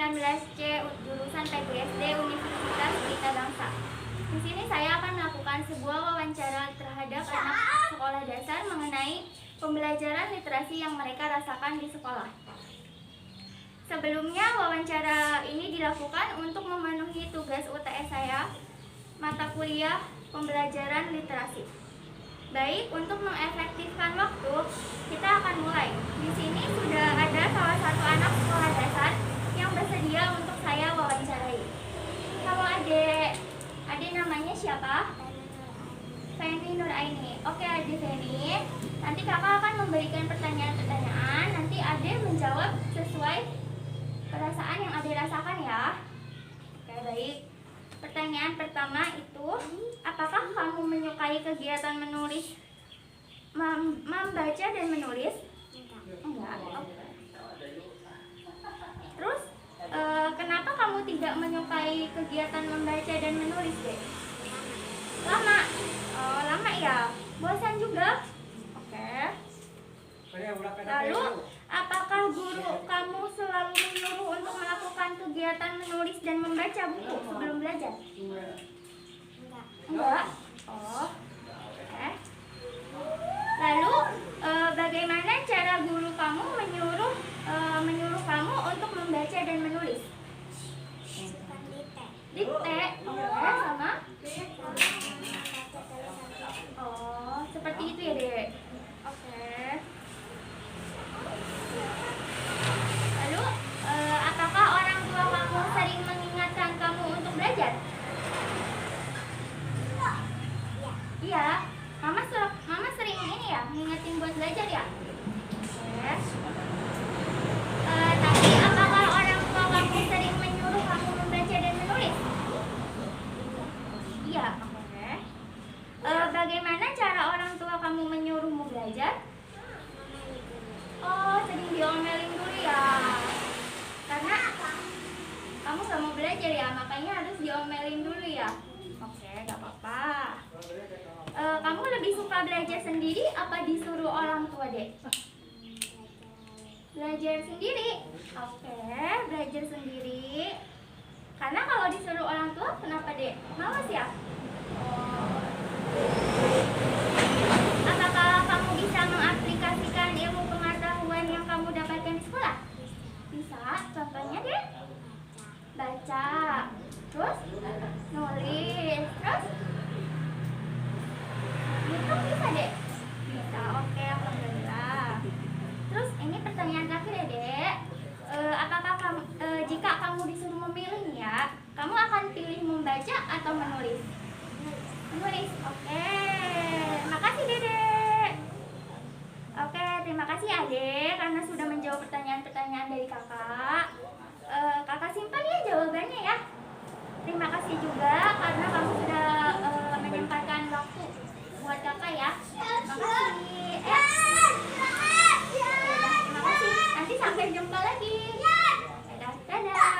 19C jurusan PGSD Universitas Pelita Bangsa. Di sini saya akan melakukan sebuah wawancara terhadap anak sekolah dasar mengenai pembelajaran literasi yang mereka rasakan di sekolah. Sebelumnya, wawancara ini dilakukan untuk memenuhi tugas UTS saya, mata kuliah pembelajaran literasi. Baik, untuk mengefektifkan waktu, kita akan mulai. Di sini sudah ada salah satu anak sekolah dasar yang bersedia untuk saya wawancarai. Halo Adek, Adek namanya siapa? Feni Nuraini. Oke Adek Feni, nanti kakak akan memberikan pertanyaan-pertanyaan. Nanti Adek menjawab sesuai perasaan yang Adek rasakan ya. Oke baik. Pertanyaan pertama itu, apakah kamu menyukai kegiatan menulis, membaca dan menulis? Enggak. Okay. Terus, kenapa kamu tidak menyukai kegiatan membaca dan menulis, Dek? Lama. Oh, lama ya? Bosan juga? Oke. Lalu, apakah guru kamu selalu menyuruh untuk melakukan kegiatan menulis dan membaca buku sebelum belajar? Enggak. Oh. Oke. Lalu, bagaimana cara guru kamu menyuruh kamu untuk membaca dan menulis? Dikte. Oke, sama? Oh, seperti itu ya, Dek. Oke. Lalu, apakah orang tua kamu sering mengingatkan kamu untuk belajar? Iya. Mama sering ini ya, mengingatin buat belajar ya? Oke. Tapi apakah orang tua kamu sering menyuruh kamu membaca dan menulis? Iya. Oke. Bagaimana cara orang tua kamu menyuruhmu belajar? Oh, sering diomelin dulu ya. Karena kamu gak mau belajar ya, makanya harus diomelin dulu ya. Oke, gak apa-apa. Kamu lebih suka belajar sendiri apa disuruh orang tua, Dek? Belajar sendiri. Oke, belajar sendiri. Karena kalau disuruh orang tua, kenapa, Dek? Malas ya? Oh. Apakah kamu bisa mengaplikasikan ilmu pengetahuan yang kamu dapatkan di sekolah? Bisa. Contohnya, Dek? Baca. Terus? Nulis. Terus? Itu bisa, Dek? Bisa. Oke, alhamdulillah. Terus ini pertanyaan terakhir ya, Dek. Apakah kamu, jika kamu disuruh memilih ya, kamu akan pilih membaca atau menulis? Menulis. Oke. Makasih, Dedek. Oke, terima kasih Adek karena sudah menjawab pertanyaan-pertanyaan dari kakak. Kakak simpan ya jawabannya ya. Terima kasih juga karena kamu sudah menyempatkan waktu buat kakak ya. Makasih. Terima kasih. Nanti sampai jumpa lagi. Dadah.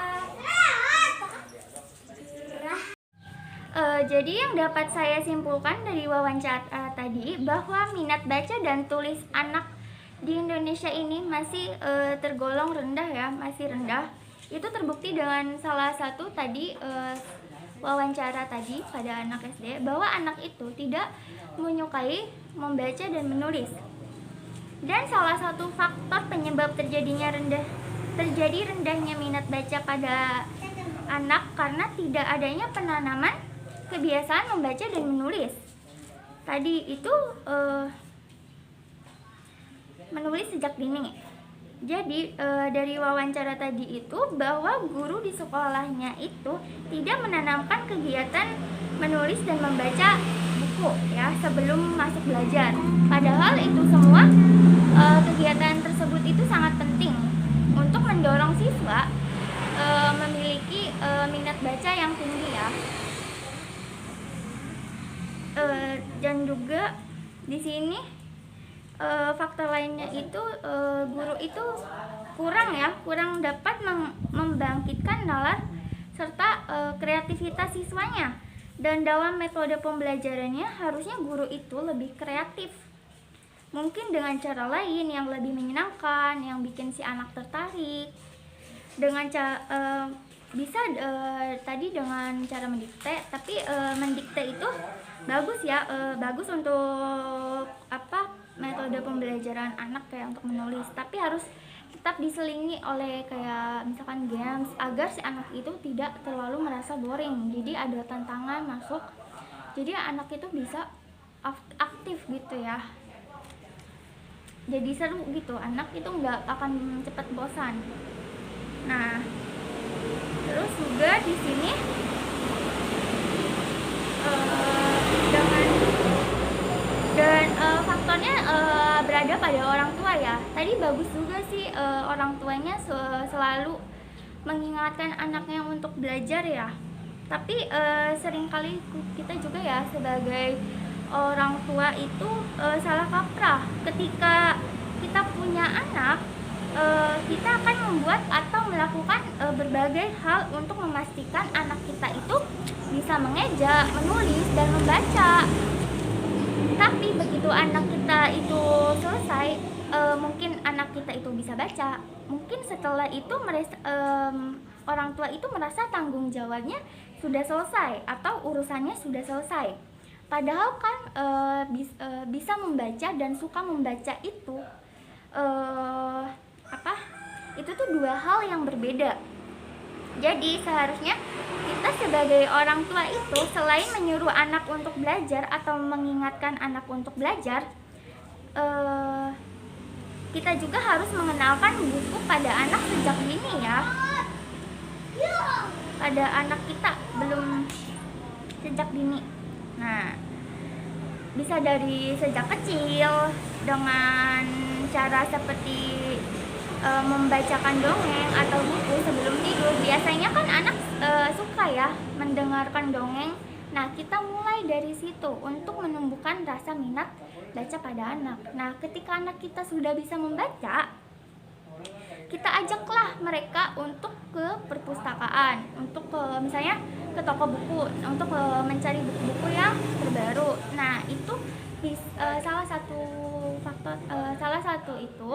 Jadi yang dapat saya simpulkan dari wawancara tadi bahwa minat baca dan tulis anak di Indonesia ini masih tergolong rendah ya, masih rendah. Itu terbukti dengan salah satu tadi wawancara tadi pada anak SD bahwa anak itu tidak menyukai membaca dan menulis. Dan salah satu faktor penyebab terjadinya rendahnya minat baca pada anak karena tidak adanya penanaman kebiasaan membaca dan menulis. Tadi itu menulis sejak dini. Jadi dari wawancara tadi itu bahwa guru di sekolahnya itu tidak menanamkan kegiatan menulis dan membaca buku ya sebelum masuk belajar. Padahal itu semua kegiatan tersebut itu sangat penting untuk mendorong siswa memiliki minat baca yang tinggi ya. Dan juga di sini faktor lainnya itu guru itu kurang dapat membangkitkan nalar serta kreativitas siswanya. Dan dalam metode pembelajarannya harusnya guru itu lebih kreatif. Mungkin dengan cara lain yang lebih menyenangkan, yang bikin si anak tertarik. dengan bisa tadi dengan cara mendikte, tapi mendikte itu bagus ya, bagus untuk metode pembelajaran anak kayak untuk menulis, tapi harus tetap diselingi oleh kayak misalkan games agar si anak itu tidak terlalu merasa boring. Jadi ada tantangan masuk, jadi anak itu bisa aktif gitu ya, jadi seru gitu, anak itu nggak akan cepat bosan. Nah, terus juga di sini dan faktornya berada pada orang tua ya. Tadi bagus juga sih orang tuanya selalu mengingatkan anaknya untuk belajar ya. Tapi seringkali kita juga ya sebagai orang tua itu salah kaprah. Ketika kita punya anak, kita akan membuat atau melakukan berbagai hal untuk memastikan anak kita itu bisa mengeja, menulis, dan membaca. Tapi begitu anak kita itu selesai, mungkin anak kita itu bisa baca, mungkin setelah itu orang tua itu merasa tanggung jawabnya sudah selesai atau urusannya sudah selesai. Padahal kan bisa membaca dan suka membaca itu itu tuh dua hal yang berbeda. Jadi seharusnya kita sebagai orang tua itu selain menyuruh anak untuk belajar atau mengingatkan anak untuk belajar, kita juga harus mengenalkan buku pada anak sejak dini ya. Pada anak kita belum sejak dini. Nah, bisa dari sejak kecil dengan cara seperti membacakan dongeng atau buku sebelum tidur. Biasanya kan anak suka ya mendengarkan dongeng. Nah, kita mulai dari situ untuk menumbuhkan rasa minat baca pada anak. Nah, ketika anak kita sudah bisa membaca, kita ajaklah mereka untuk ke perpustakaan, untuk misalnya ke toko buku, untuk mencari buku-buku yang terbaru. Nah, itu salah satu itu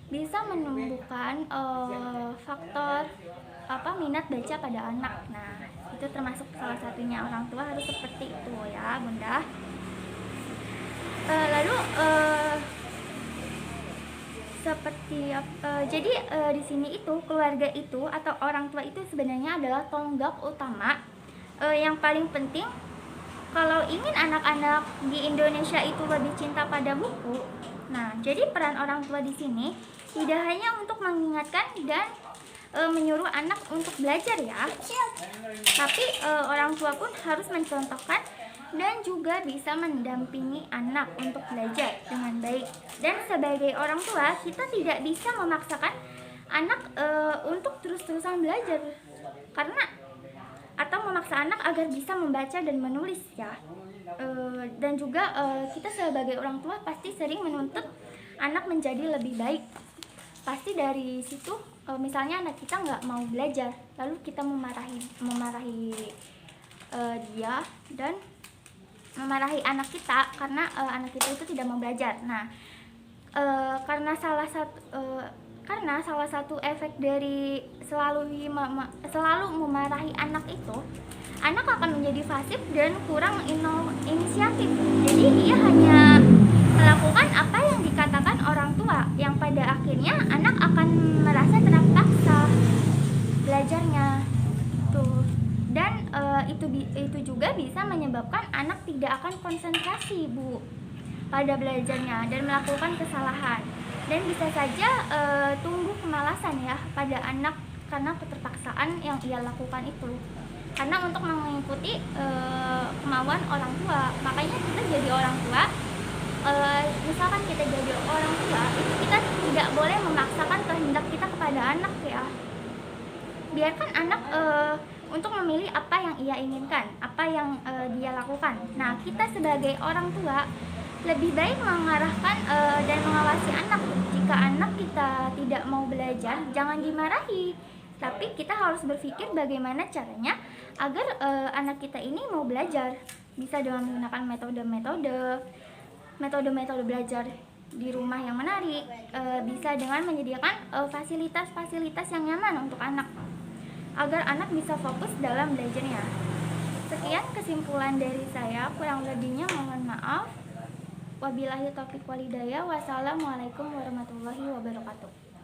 bisa menumbuhkan faktor minat baca pada anak. Nah, itu termasuk salah satunya, orang tua harus seperti itu ya Bunda. Lalu jadi di sini itu keluarga itu atau orang tua itu sebenarnya adalah tonggak utama yang paling penting kalau ingin anak-anak di Indonesia itu lebih cinta pada buku. Nah, jadi peran orang tua di sini tidak hanya untuk mengingatkan dan menyuruh anak untuk belajar ya, tapi orang tua pun harus mencontohkan dan juga bisa mendampingi anak untuk belajar dengan baik. Dan sebagai orang tua, kita tidak bisa memaksakan anak untuk terus-terusan belajar atau memaksa anak agar bisa membaca dan menulis ya. Dan juga kita sebagai orang tua pasti sering menuntut anak menjadi lebih baik. Pasti dari situ misalnya anak kita nggak mau belajar, lalu kita memarahi dia dan memarahi anak kita karena anak kita itu tidak mau belajar. Nah, karena salah satu efek dari selalu memarahi anak itu, anak akan menjadi pasif dan kurang inisiatif. Jadi ia hanya melakukan apa yang dikatakan orang tua, yang pada akhirnya anak akan merasa terpaksa belajarnya tuh. Dan itu juga bisa menyebabkan anak tidak akan konsentrasi pada belajarnya dan melakukan kesalahan, dan bisa saja tumbuh kemalasan ya pada anak karena keterpaksaan yang ia lakukan itu, karena untuk mengikuti kemauan orang tua. Makanya kita jadi orang tua, misalkan kita jadi orang tua itu kita tidak boleh memaksakan kehendak kita kepada anak ya. Biarkan anak untuk memilih apa yang ia inginkan, apa yang dia lakukan. Nah, kita sebagai orang tua lebih baik mengarahkan dan mengawasi anak. Jika anak kita tidak mau belajar, jangan dimarahi, tapi kita harus berpikir bagaimana caranya agar anak kita ini mau belajar. Bisa dengan menggunakan metode belajar di rumah yang menarik, bisa dengan menyediakan fasilitas-fasilitas yang nyaman untuk anak, agar anak bisa fokus dalam belajarnya. Sekian kesimpulan dari saya, kurang lebihnya mohon maaf. Wabillahi taufiq walhidayah. Wassalamualaikum warahmatullahi wabarakatuh.